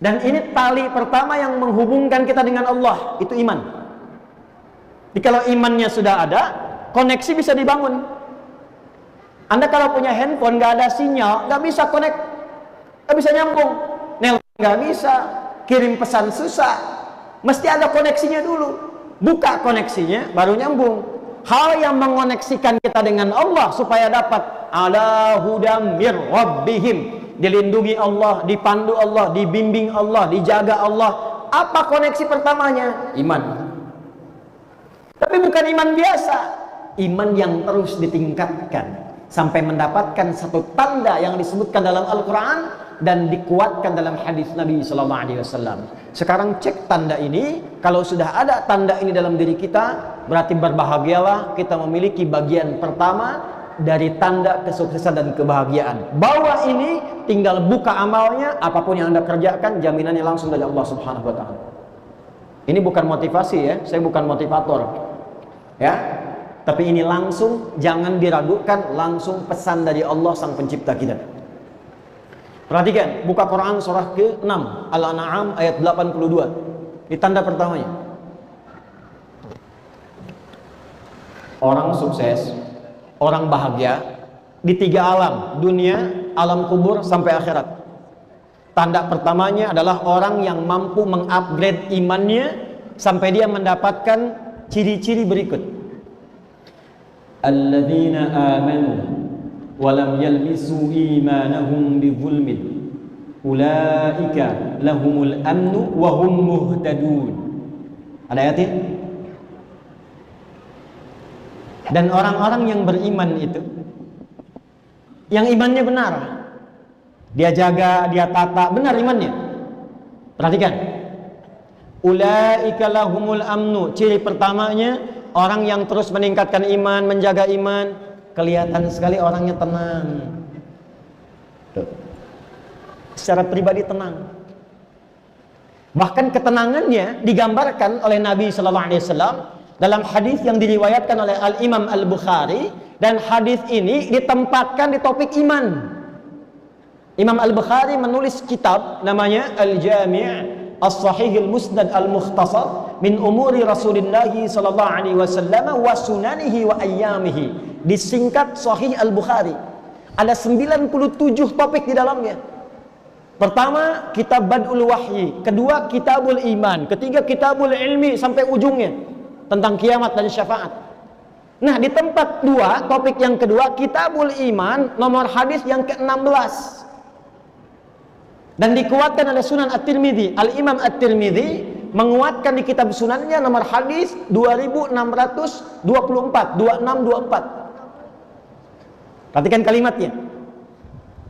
Dan ini tali pertama yang menghubungkan kita dengan Allah, itu iman. Jadi kalau imannya sudah ada, koneksi bisa dibangun. Anda kalau punya handphone nggak ada sinyal, nggak bisa connect, nggak bisa nyambung, nelpon nggak bisa, kirim pesan susah, mesti ada koneksinya dulu. Buka koneksinya, baru nyambung. Hal yang mengoneksikan kita dengan Allah supaya dapat ala hudam mir rabbihim, dilindungi Allah, dipandu Allah, dibimbing Allah, dijaga Allah. Apa koneksi pertamanya? Iman. Tapi bukan iman biasa, iman yang terus ditingkatkan sampai mendapatkan satu tanda yang disebutkan dalam Al-Quran dan dikuatkan dalam hadis Nabi SAW. Sekarang cek tanda ini. Kalau sudah ada tanda ini dalam diri kita, berarti berbahagialah kita memiliki bagian pertama dari tanda kesuksesan dan kebahagiaan. Bawa ini, tinggal buka amalnya, apapun yang Anda kerjakan, jaminannya langsung dari Allah Subhanahu wa Ta'ala. Ini bukan motivasi ya, saya bukan motivator ya, tapi ini langsung, jangan diragukan, langsung pesan dari Allah sang pencipta kita. Perhatikan, buka Quran surah ke-6 Al-An'am ayat 82. Ini tanda pertamanya. Orang sukses, orang bahagia di 3 alam, dunia, alam kubur sampai akhirat. Tanda pertamanya adalah orang yang mampu mengupgrade imannya sampai dia mendapatkan ciri-ciri berikut. Alladzina amanu wa lam yalbisu imanahum bizulmin ulaika lahumul amnu wa hum muhtadun. Ada ayatnya? Dan orang-orang yang beriman itu, yang imannya benar, dia jaga, dia tata, benar imannya. Perhatikan, ulaika lahumul amnu. Ciri pertamanya, orang yang terus meningkatkan iman, menjaga iman, kelihatan sekali orangnya tenang. Tuh. Secara pribadi tenang. Bahkan ketenangannya digambarkan oleh Nabi Sallallahu Alaihi Wasallam dalam hadis yang diriwayatkan oleh Al-Imam Al-Bukhari, dan hadis ini ditempatkan di topik iman. Imam Al-Bukhari menulis kitab namanya Al-Jami' As-Sahih Al-Musnad Al-Mukhtasar min umuri Rasulullah sallallahu alaihi wasallam wa sunanihi wa ayyamihi. Disingkat Sahih Al-Bukhari. Ada 97 topik di dalamnya. Pertama, kitab Bad'ul Wahyi, kedua kitabul iman, ketiga kitabul ilmi sampai ujungnya tentang kiamat dan syafaat. Nah, di tempat 2, topik yang kedua, kitabul iman, nomor hadis yang ke-16. Dan dikuatkan oleh Sunan At-Tirmidzi. Al-Imam At-Tirmidzi menguatkan di kitab sunannya nomor hadis 2624, 2624. Perhatikan kalimatnya.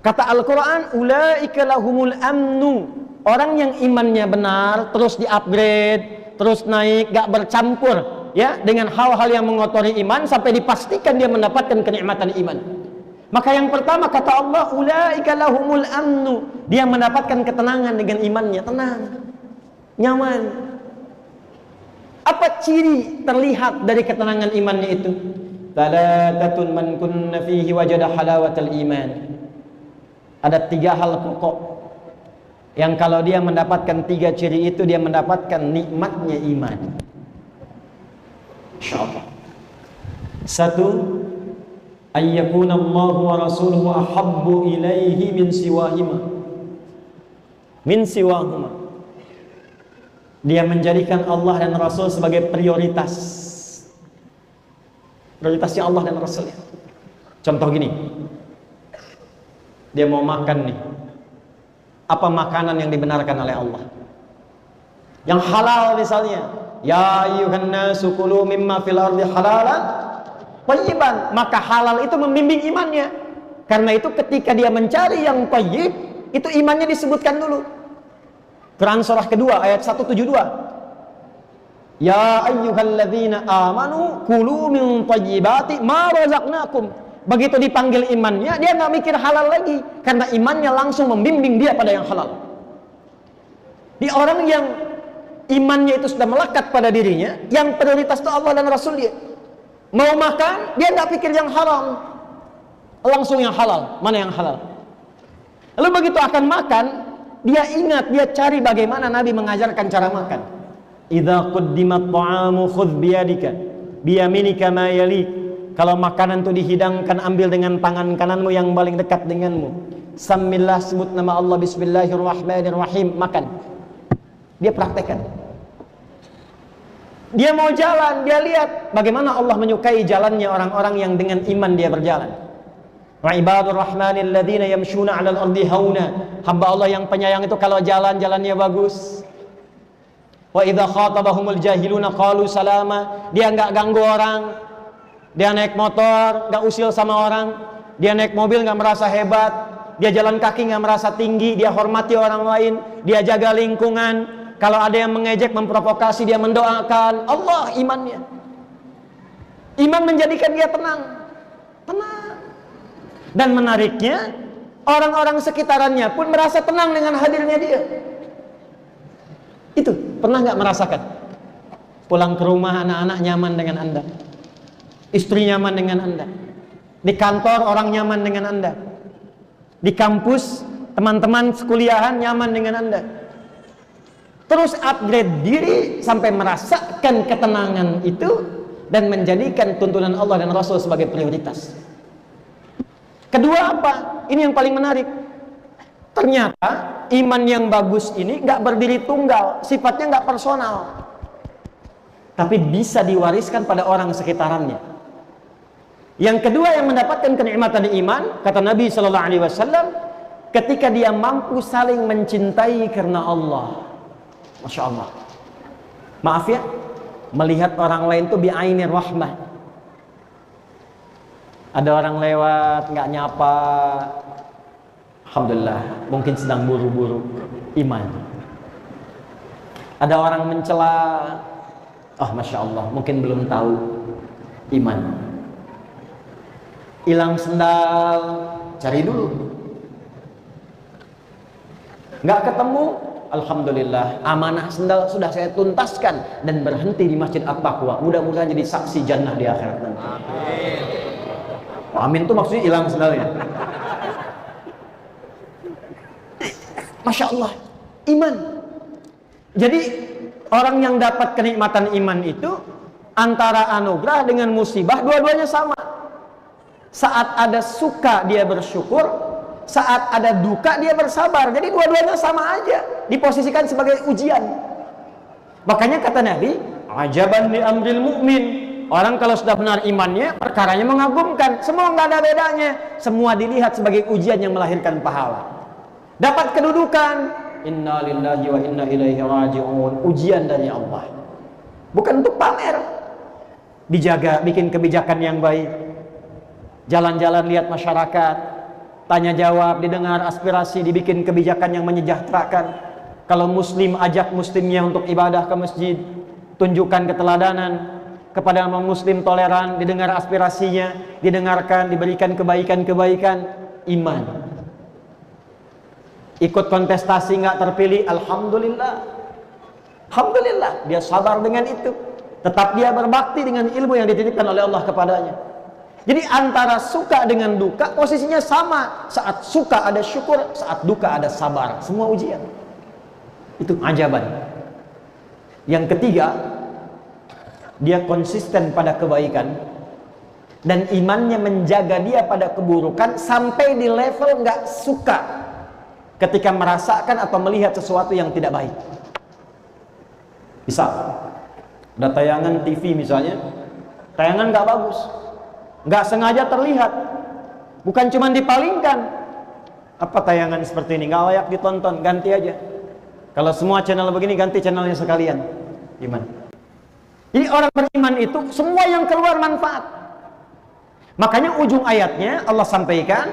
Kata Al-Quran, ulaika lahumul amnu. Orang yang imannya benar, terus di-upgrade, terus naik, gak bercampur ya dengan hal-hal yang mengotori iman sampai dipastikan dia mendapatkan kenikmatan iman. Maka yang pertama kata Allah, ulaika lahumul amnu. Dia mendapatkan ketenangan dengan imannya, tenang, nyaman. Apa ciri terlihat dari ketenangan imannya itu? Thalathatun man kunna fihi wajada halawatal iman. Ada 3 hal pokok yang kalau dia mendapatkan 3 ciri itu, dia mendapatkan nikmatnya iman. Insyaallah. 1, ayyakuna Allah wa rasuluhu ahabbu ilaihi min siwahima. Min siwahuma. Dia menjadikan Allah dan Rasul sebagai prioritas. Prioritasnya Allah dan Rasulnya. Contoh gini, dia mau makan nih, apa makanan yang dibenarkan oleh Allah? Yang halal misalnya, ya ayyuhan nasu kulu mimma fil ardi halalan thayyiban. Maka halal itu membimbing imannya. Karena itu ketika dia mencari yang thayyib, itu imannya disebutkan dulu. Quran surah kedua ayat 172. Ya ayyuhalladzina amanu kulu min thayyibati ma razaqnakum. Begitu dipanggil imannya, dia nggak mikir halal lagi, karena imannya langsung membimbing dia pada yang halal. Di orang yang imannya itu sudah melekat pada dirinya, yang prioritas itu Allah dan Rasul dia. Mau makan, dia nggak pikir yang haram, langsung yang halal. Mana yang halal? Lalu begitu akan makan, Dia ingat, dia cari bagaimana Nabi mengajarkan cara makan. Idza quddimat ta'amu khudh biyadika biyaminika ma yalik. Kalau makanan itu dihidangkan, ambil dengan tangan kananmu yang paling dekat denganmu. Samillah, sebut nama Allah, bismillahirrahmanirrahim, makan. Dia praktekkan. Dia mau jalan, dia lihat bagaimana Allah menyukai jalannya orang-orang yang dengan iman dia berjalan. Wa ibadur rahmanil ladzina yamshuna 'alal ardi hauna. Hamba Allah yang penyayang itu kalau jalan, jalannya bagus. Wa idza khatabahumul jahiluna qalu salama. Dia enggak ganggu orang. Dia naik motor, enggak usil sama orang. Dia naik mobil enggak merasa hebat. Dia jalan kaki enggak merasa tinggi. Dia hormati orang lain. Dia jaga lingkungan. Kalau ada yang mengejek, memprovokasi, dia mendoakan. Allah imannya. Iman menjadikan dia tenang. Tenang. Dan menariknya, orang-orang sekitarannya pun merasa tenang dengan hadirnya dia. Itu, pernah nggak merasakan? Pulang ke rumah, anak-anak nyaman dengan Anda. Istri nyaman dengan Anda. Di kantor, orang nyaman dengan Anda. Di kampus, teman-teman sekuliahan nyaman dengan Anda. Terus upgrade diri sampai merasakan ketenangan itu dan menjadikan tuntunan Allah dan Rasul sebagai prioritas. Kedua apa? Ini yang paling menarik. Ternyata iman yang bagus ini nggak berdiri tunggal, sifatnya nggak personal, tapi bisa diwariskan pada orang sekitarannya. Yang kedua yang mendapatkan kenikmatan iman, kata Nabi Shallallahu Alaihi Wasallam, ketika dia mampu saling mencintai karena Allah. Masya Allah. Maaf ya, melihat orang lain tuh bi'ainir rahmah. Ada orang lewat nggak nyapa, alhamdulillah, mungkin sedang buru-buru, iman. Ada orang mencela, masya Allah, mungkin belum tahu, iman. Hilang sendal, cari dulu. Nggak ketemu, alhamdulillah, amanah sendal sudah saya tuntaskan dan berhenti di Masjid At-Taqwa. Mudah-mudahan jadi saksi jannah di akhirat nanti. Amin. Amin itu maksudnya hilang sendalnya. Masya Allah, iman. Jadi orang yang dapat kenikmatan iman itu antara anugerah dengan musibah dua-duanya sama. Saat ada suka dia bersyukur, saat ada duka dia bersabar. Jadi dua-duanya sama aja, diposisikan sebagai ujian. Makanya kata Nabi, ajaban li amril mu'min. Orang kalau sudah benar imannya, perkaranya mengagumkan. Semua nggak ada bedanya. Semua dilihat sebagai ujian yang melahirkan pahala. Dapat kedudukan, inna lillahi wa inna ilaihi raji'un. Ujian dari Allah. Bukan untuk pamer. Dijaga, bikin kebijakan yang baik. Jalan-jalan lihat masyarakat. Tanya jawab, didengar aspirasi, dibikin kebijakan yang menyejahterakan. Kalau muslim, ajak muslimnya untuk ibadah ke masjid. Tunjukkan keteladanan. Kepada muslim toleran, didengar aspirasinya, didengarkan, diberikan kebaikan-kebaikan. Iman. Ikut kontestasi nggak terpilih, alhamdulillah. Alhamdulillah, dia sabar dengan itu. Tetap dia berbakti dengan ilmu yang dititipkan oleh Allah kepadanya. Jadi antara suka dengan duka posisinya sama. Saat suka ada syukur, saat duka ada sabar. Semua ujian. Itu ajaban. Yang ketiga, dia konsisten pada kebaikan dan imannya menjaga dia pada keburukan sampai di level nggak suka ketika merasakan atau melihat sesuatu yang tidak baik. Bisa ada tayangan TV misalnya, tayangan nggak bagus, nggak sengaja terlihat, bukan cuma dipalingkan. Apa tayangan seperti ini nggak layak ditonton, ganti aja. Kalau semua channel begini, ganti channelnya sekalian. Iman. Jadi orang beriman itu semua yang keluar manfaat. Makanya ujung ayatnya Allah sampaikan,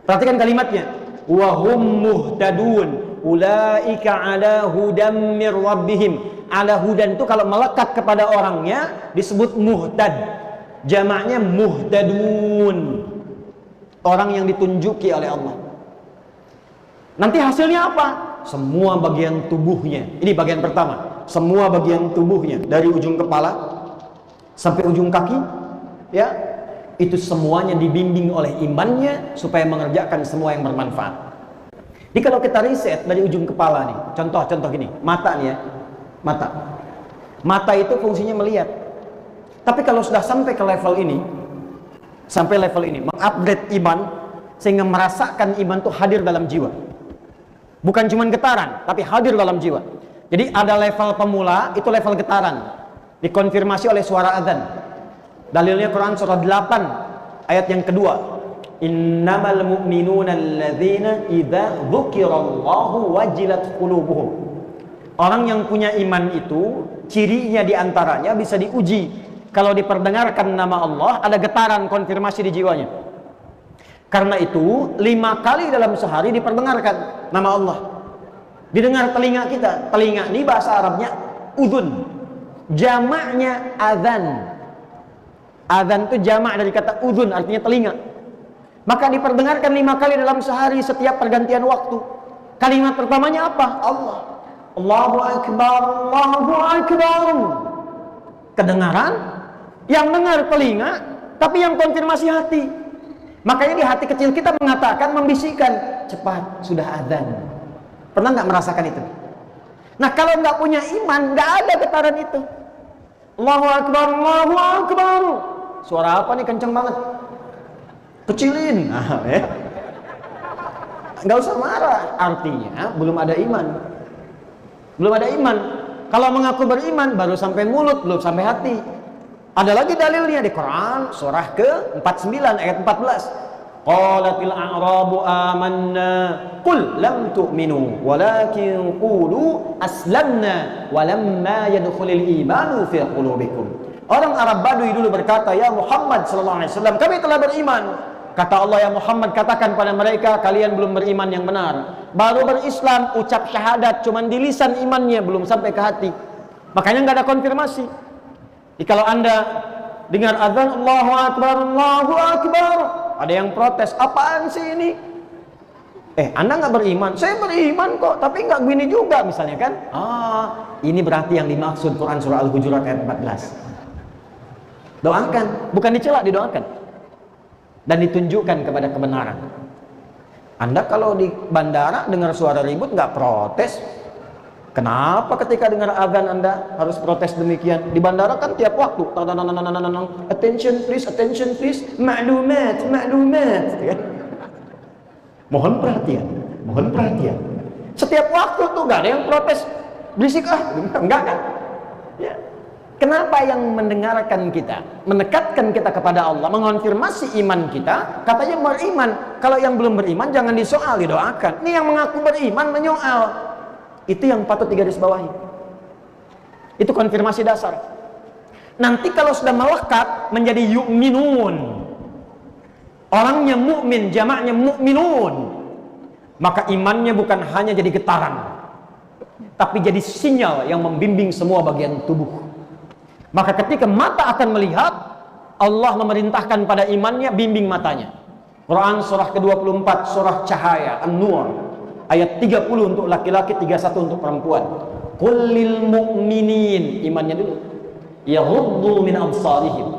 perhatikan kalimatnya, wa hum muhtadun ulaika ala hudam mir rabbihim. Ala hudan itu kalau melekat kepada orangnya disebut muhtad. Jamaknya muhtadun. Orang yang ditunjuki oleh Allah. Nanti hasilnya apa? Semua bagian tubuhnya. Ini bagian pertama. Semua bagian tubuhnya dari ujung kepala sampai ujung kaki, ya, itu semuanya dibimbing oleh imannya supaya mengerjakan semua yang bermanfaat. Jadi kalau kita riset dari ujung kepala nih, contoh gini, mata nih ya, mata itu fungsinya melihat. Tapi kalau sudah sampai ke level ini, mengupgrade iman, sehingga merasakan iman itu hadir dalam jiwa, bukan cuma getaran, tapi hadir dalam jiwa. Jadi ada level pemula, itu level getaran, dikonfirmasi oleh suara azan. Dalilnya Quran surah 8 ayat yang kedua, innamal mu'minuna alladzina idza dzukirallahu wajilat qulubuhum. Orang yang punya iman itu cirinya diantaranya bisa diuji kalau diperdengarkan nama Allah, ada getaran konfirmasi di jiwanya. Karena itu 5 kali dalam sehari diperdengarkan nama Allah, didengar telinga kita. Telinga ini bahasa Arabnya udhun, jamaknya azan. Azan itu jamak dari kata udhun, artinya telinga. Maka diperdengarkan 5 kali dalam sehari setiap pergantian waktu. Kalimat pertamanya apa? Allah. Allahu Akbar, Allahu Akbar. Kedengaran, yang dengar telinga, tapi yang konfirmasi hati. Makanya di hati kecil kita mengatakan, membisikkan, cepat, sudah azan. Pernah nggak merasakan itu? Nah, kalau nggak punya iman, nggak ada getaran itu. Allahu Akbar, Allahu Akbar. Suara apa nih, kenceng banget? Kecilin. Nah, ya. Nggak usah marah. Artinya belum ada iman. Belum ada iman. Kalau mengaku beriman baru sampai mulut, belum sampai hati. Ada lagi dalilnya di Quran surah ke-49 ayat 14. Qalatil a'rabu amanna qul lam tu'minu walakin qulu aslamna walamma yadkhulul imanu fi qulubikum. Orang Arab Badui dulu berkata, ya Muhammad sallallahu alaihi wasallam, kami telah beriman. Kata Allah, ya Muhammad, katakan pada mereka, kalian belum beriman yang benar. Baru berislam, ucap syahadat, cuman di lisan imannya, belum sampai ke hati. Makanya nggak ada konfirmasi. Jadi kalau Anda dengar azan Allahu Akbar, Allahu Akbar, ada yang protes, apaan sih ini? Anda nggak beriman? Saya beriman kok, tapi nggak gini juga, misalnya kan? Ini berarti yang dimaksud Quran surah Al-Hujurat ayat 14. Doakan, bukan dicela, didoakan. Dan ditunjukkan kepada kebenaran. Anda kalau di bandara dengar suara ribut nggak protes? Kenapa ketika dengar azan Anda harus protes demikian? Di bandara kan tiap waktu, attention please, maklumat. Mohon perhatian. Setiap waktu tuh nggak ada yang protes, berisik enggak kan? Ya. Kenapa yang mendengarkan kita, mendekatkan kita kepada Allah, mengonfirmasi iman kita, katanya beriman. Kalau yang belum beriman jangan disoal, didoakan. Ini yang mengaku beriman menyoal. Itu yang patut digarisbawahi. Itu konfirmasi dasar. Nanti kalau sudah melekat menjadi yu'minun, orangnya mukmin, jamaknya mukminun, maka imannya bukan hanya jadi getaran, tapi jadi sinyal yang membimbing semua bagian tubuh. Maka ketika mata akan melihat, Allah memerintahkan pada imannya, bimbing matanya. Quran surah ke-24, surah Cahaya, An-Nur, ayat 30 untuk laki-laki, 31 untuk perempuan. Qul lil mu'minin, imannya dulu, yaghuddu min absarihim.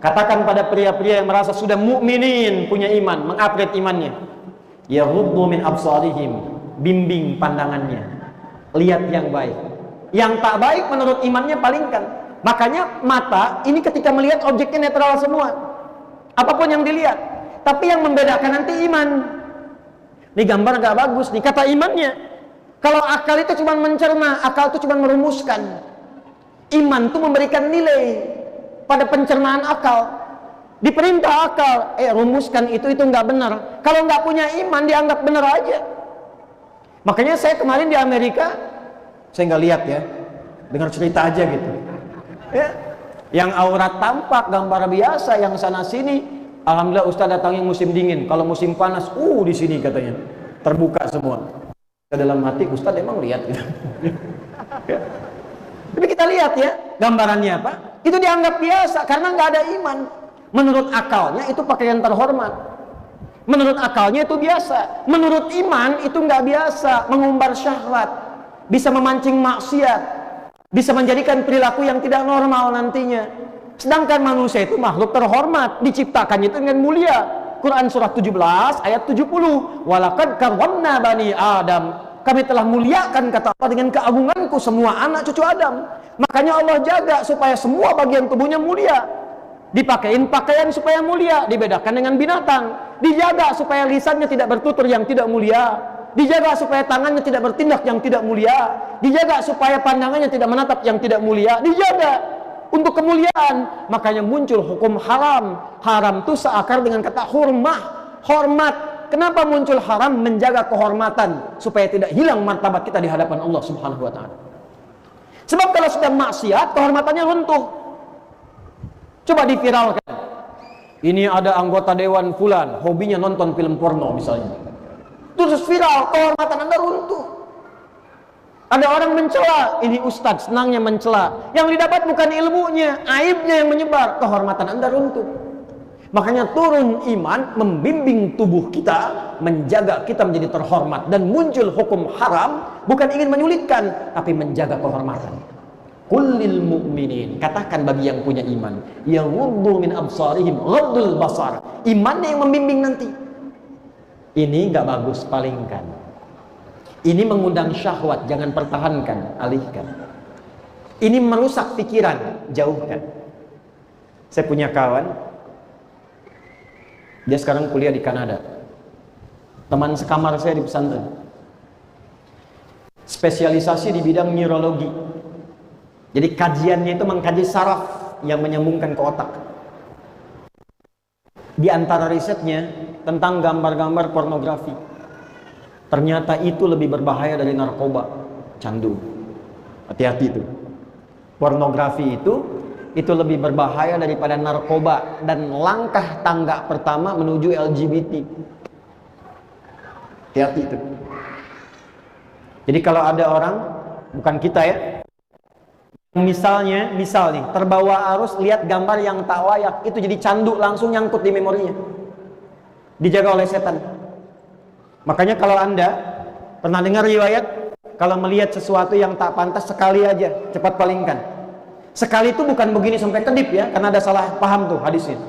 Katakan pada pria-pria yang merasa sudah mukminin, punya iman, mengupgrade imannya, yaghuddu min absarihim, bimbing pandangannya, lihat yang baik. Yang tak baik menurut imannya palingkan. Makanya mata ini ketika melihat objeknya netral semua, apapun yang dilihat. Tapi yang membedakan nanti iman. Ini gambar gak bagus nih, kata imannya. Kalau akal itu cuma mencerna, akal itu cuma merumuskan. Iman itu memberikan nilai pada pencernaan akal. Diperintah akal, rumuskan itu nggak benar. Kalau nggak punya iman dianggap benar aja. Makanya saya kemarin di Amerika, saya nggak lihat ya, dengar cerita aja gitu. Ya, yang aurat tampak gambar biasa, yang sana sini, alhamdulillah Ustaz datangnya musim dingin. Kalau musim panas, di sini katanya terbuka semua. Ke dalam hati Ustaz emang lihat gitu. Ya. Tapi kita lihat ya, gambarannya apa? Itu dianggap biasa karena nggak ada iman. Menurut akalnya itu pakaian terhormat. Menurut akalnya itu biasa. Menurut iman itu nggak biasa, mengumbar syahwat, bisa memancing maksiat, bisa menjadikan perilaku yang tidak normal nantinya. Sedangkan manusia itu makhluk terhormat, diciptakannya itu dengan mulia. Quran surah 17 ayat 70. Walaqad karramna bani Adam. Kami telah muliakan, kata Allah, dengan keagunganku semua anak cucu Adam. Makanya Allah jaga supaya semua bagian tubuhnya mulia. Dipakein pakaian supaya mulia, dibedakan dengan binatang. Dijaga supaya lisannya tidak bertutur yang tidak mulia. Dijaga supaya tangannya tidak bertindak yang tidak mulia. Dijaga supaya pandangannya tidak menatap yang tidak mulia. Dijaga untuk kemuliaan. Makanya muncul hukum haram. Haram itu seakar dengan kata hurmah, hormat. Kenapa muncul haram? Menjaga kehormatan supaya tidak hilang martabat kita di hadapan Allah Subhanahu wa taala. Sebab kalau sudah maksiat, kehormatannya runtuh. Coba diviralkan. Ini ada anggota dewan fulan, hobinya nonton film porno misalnya. Terus viral, kehormatan Anda runtuh. Ada orang mencela, ini ustadz senangnya mencela. Yang didapat bukan ilmunya, aibnya yang menyebar, kehormatan Anda runtuh. Makanya turun iman, membimbing tubuh kita, menjaga kita menjadi terhormat. Dan muncul hukum haram, bukan ingin menyulitkan, tapi menjaga kehormatan. Kullil mu'minin, katakan bagi yang punya iman, yaghuddu min absarihim ghaddul basar. Imannya yang membimbing nanti. Ini nggak bagus, palingkan. Ini mengundang syahwat, jangan pertahankan, alihkan. Ini merusak pikiran, jauhkan. Saya punya kawan, dia sekarang kuliah di Kanada. Teman sekamar saya di pesantren. Spesialisasi di bidang neurologi. Jadi kajiannya itu mengkaji saraf yang menyambungkan ke otak. Di antara risetnya tentang gambar-gambar pornografi. Ternyata itu lebih berbahaya dari narkoba, candu. Hati-hati itu. Pornografi itu lebih berbahaya daripada narkoba dan langkah tangga pertama menuju LGBT. Hati-hati itu. Jadi kalau ada orang, bukan kita ya, misal nih, terbawa arus lihat gambar yang tak layak, itu jadi candu, langsung nyangkut di memorinya. Dijaga oleh setan. Makanya kalau Anda pernah dengar riwayat, kalau melihat sesuatu yang tak pantas sekali aja, cepat palingkan. Sekali itu bukan begini sampai kedip ya, karena ada salah paham tuh hadisnya.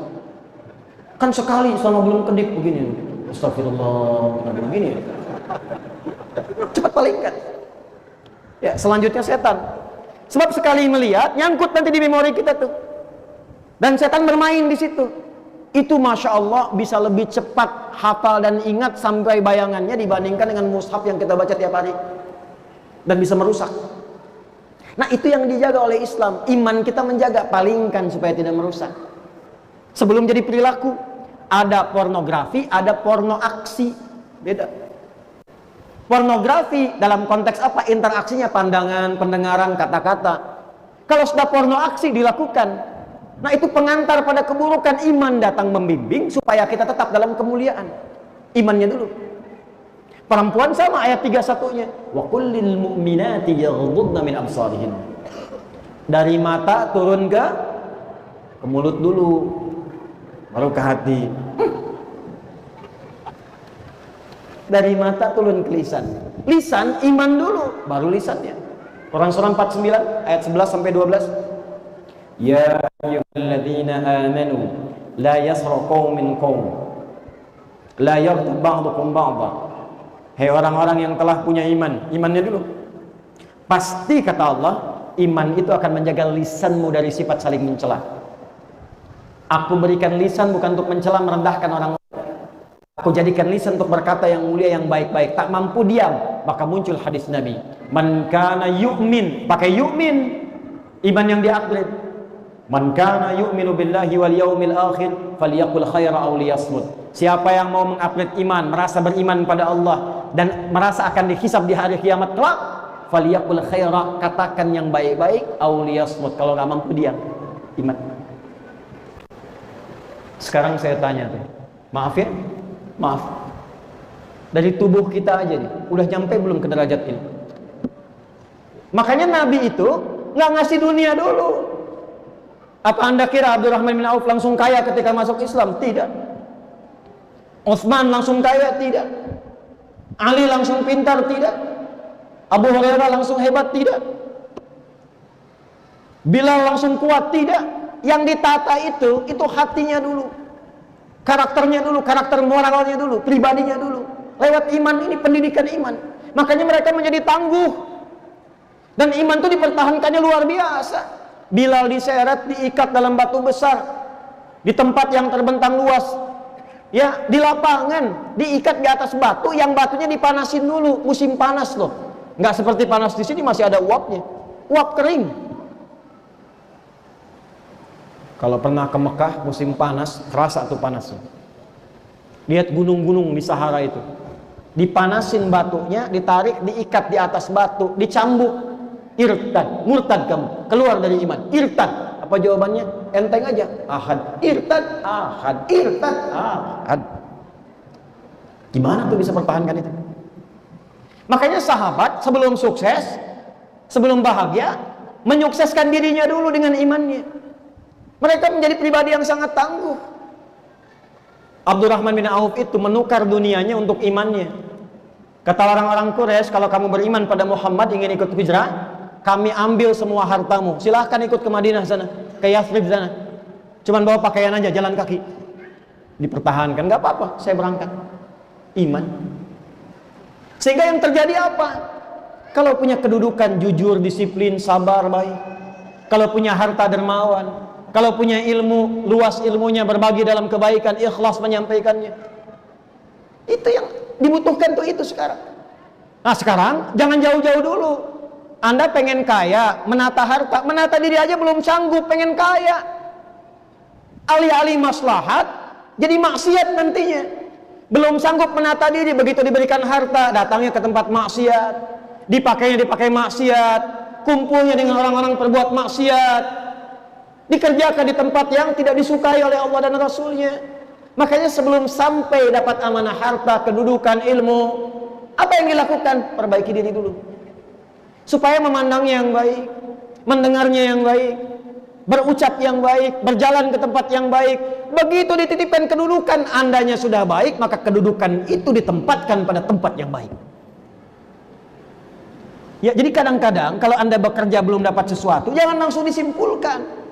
Kan sekali selama belum kedip begini. Astagfirullah, kenapa begini ya? Cepat palingkan. Ya, selanjutnya setan. Sebab sekali melihat, nyangkut nanti di memori kita tuh. Dan setan bermain di situ. Itu Masya Allah bisa lebih cepat hafal dan ingat sampai bayangannya dibandingkan dengan mushaf yang kita baca tiap hari. Dan bisa merusak. Nah itu yang dijaga oleh Islam. Iman kita menjaga, palingkan supaya tidak merusak. Sebelum jadi perilaku, ada pornografi, ada porno aksi. Beda. Pornografi dalam konteks apa? Interaksinya pandangan, pendengaran, kata-kata. Kalau sudah porno aksi dilakukan, nah itu pengantar pada keburukan. Iman datang membimbing supaya kita tetap dalam kemuliaan. Imannya dulu. Perempuan sama ayat 31-nya. Wa kullil mu'minati yaghuddna min absarihin. Dari mata turun ke mulut dulu, baru ke hati. Dari mata turun ke lisan. Lisan iman dulu, baru lisannya. Quran surah 49 ayat 11 sampai 12. Ya ayyuhalladzina amanu la yasra qaumin qaum la yaghtab ba'dukum ba'dha. Hai orang-orang yang telah punya iman, imannya dulu. Pasti kata Allah, iman itu akan menjaga lisanmu dari sifat saling mencela. Aku berikan lisan bukan untuk mencela merendahkan orang lain. Aku jadikan lisan untuk berkata yang mulia, yang baik-baik. Tak mampu diam, maka muncul hadis Nabi. Man kana yu'min, pakai yu'min, iman yang di-upgrade. Man kana yu'minu billahi wal yaumil akhir falyaqul khaira aw liyasmut. Siapa yang mau mengupgrade iman, merasa beriman pada Allah dan merasa akan dihisab di hari kiamat kelak, falyaqul khaira, katakan yang baik-baik, aw liyasmut. Kalau enggak mampu diam, iman. Sekarang saya tanya tuh, maaf ya, maaf, dari tubuh kita aja nih, udah nyampe belum ke derajat ini? Makanya Nabi itu nggak ngasih dunia dulu. Apa Anda kira Abdurrahman bin Auf langsung kaya ketika masuk Islam? Tidak. Utsman langsung kaya? Tidak. Ali langsung pintar? Tidak. Abu Hurairah langsung hebat? Tidak. Bilal langsung kuat? Tidak. Yang ditata itu hatinya dulu. Karakternya dulu, karakter moralnya dulu, pribadinya dulu. Lewat iman ini, pendidikan iman. Makanya mereka menjadi tangguh. Dan iman itu dipertahankannya luar biasa. Bilal diseret, diikat dalam batu besar. Di tempat yang terbentang luas. Ya, di lapangan, diikat di atas batu, yang batunya dipanasin dulu, musim panas loh. Nggak seperti panas di sini, masih ada uapnya. Uap kering. Kalau pernah ke Mekah musim panas, terasa tuh panasnya. Lihat gunung-gunung di Sahara itu. Dipanasin batunya, ditarik, diikat di atas batu, dicambuk. Irtad, murtad kamu, keluar dari iman. Irtad. Apa jawabannya? Enteng aja. Ahad, irtad, ahad, irtad, ahad. Gimana tuh bisa pertahankan itu? Makanya sahabat sebelum sukses, sebelum bahagia, menyukseskan dirinya dulu dengan imannya. Mereka menjadi pribadi yang sangat tangguh. Abdurrahman bin Auf itu menukar dunianya untuk imannya. Kata orang-orang Quraisy, kalau kamu beriman pada Muhammad, ingin ikut hijrah, kami ambil semua hartamu. Silahkan ikut ke Madinah sana, ke Yathrib sana. Cuman bawa pakaian aja, jalan kaki. Dipertahankan, nggak apa-apa, saya berangkat. Iman. Sehingga yang terjadi apa? Kalau punya kedudukan jujur, disiplin, sabar, baik. Kalau punya harta dermawan. Kalau punya ilmu, luas ilmunya, berbagi dalam kebaikan, ikhlas menyampaikannya. Itu yang dibutuhkan tuh itu sekarang. Nah sekarang, jangan jauh-jauh dulu. Anda pengen kaya, menata harta, menata diri aja belum sanggup, pengen kaya. Alih-alih maslahat, jadi maksiat nantinya. Belum sanggup menata diri, begitu diberikan harta, datangnya ke tempat maksiat. Dipakai maksiat. Kumpulnya dengan orang-orang perbuat maksiat. Dikerjakan di tempat yang tidak disukai oleh Allah dan Rasulnya. Makanya sebelum sampai dapat amanah harta, kedudukan, ilmu, apa yang dilakukan? Perbaiki diri dulu, supaya memandangnya yang baik, mendengarnya yang baik, berucap yang baik, berjalan ke tempat yang baik. Begitu dititipkan kedudukan, andanya sudah baik, maka kedudukan itu ditempatkan pada tempat yang baik. Ya, jadi kadang-kadang kalau Anda bekerja belum dapat sesuatu, jangan langsung disimpulkan.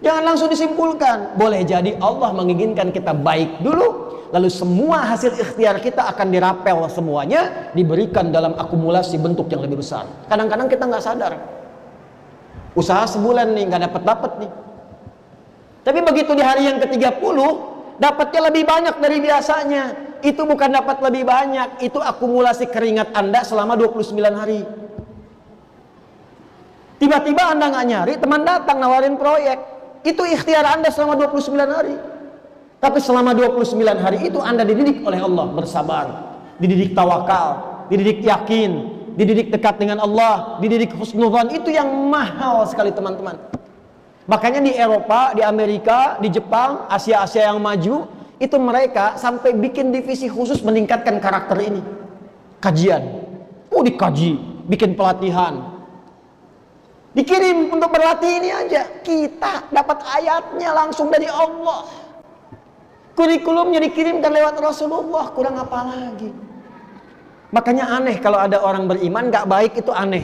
Jangan langsung disimpulkan. Boleh jadi Allah menginginkan kita baik dulu, lalu semua hasil ikhtiar kita akan dirapel semuanya, diberikan dalam akumulasi bentuk yang lebih besar. Kadang-kadang kita nggak sadar. Usaha sebulan nih nggak dapat nih. Tapi begitu di hari yang ke-30, dapatnya lebih banyak dari biasanya. Itu bukan dapat lebih banyak, itu akumulasi keringat Anda selama 29 hari. Tiba-tiba Anda nggak nyari, teman datang nawarin proyek. Itu ikhtiar Anda selama 29 hari. Tapi selama 29 hari itu Anda dididik oleh Allah bersabar, dididik tawakal, dididik yakin, dididik dekat dengan Allah, dididik husnudzan. Itu yang mahal sekali teman-teman. Makanya di Eropa, di Amerika, di Jepang, Asia-Asia yang maju, itu mereka sampai bikin divisi khusus meningkatkan karakter ini. Kajian. Dikaji, bikin pelatihan. Dikirim untuk berlatih ini aja. Kita dapat ayatnya langsung dari Allah. Kurikulumnya dikirimkan lewat Rasulullah. Kurang apa lagi? Makanya aneh kalau ada orang beriman gak baik, itu aneh.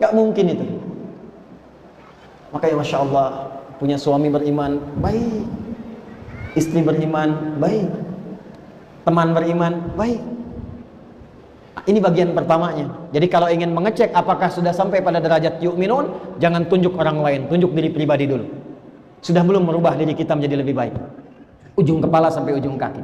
Gak mungkin itu. Makanya Masya Allah, punya suami beriman, baik. Istri beriman, baik. Teman beriman, baik. Ini bagian pertamanya. Jadi kalau ingin mengecek apakah sudah sampai pada derajat yu'minun, jangan tunjuk orang lain, tunjuk diri pribadi dulu. Sudah belum merubah diri kita menjadi lebih baik? Ujung kepala sampai ujung kaki.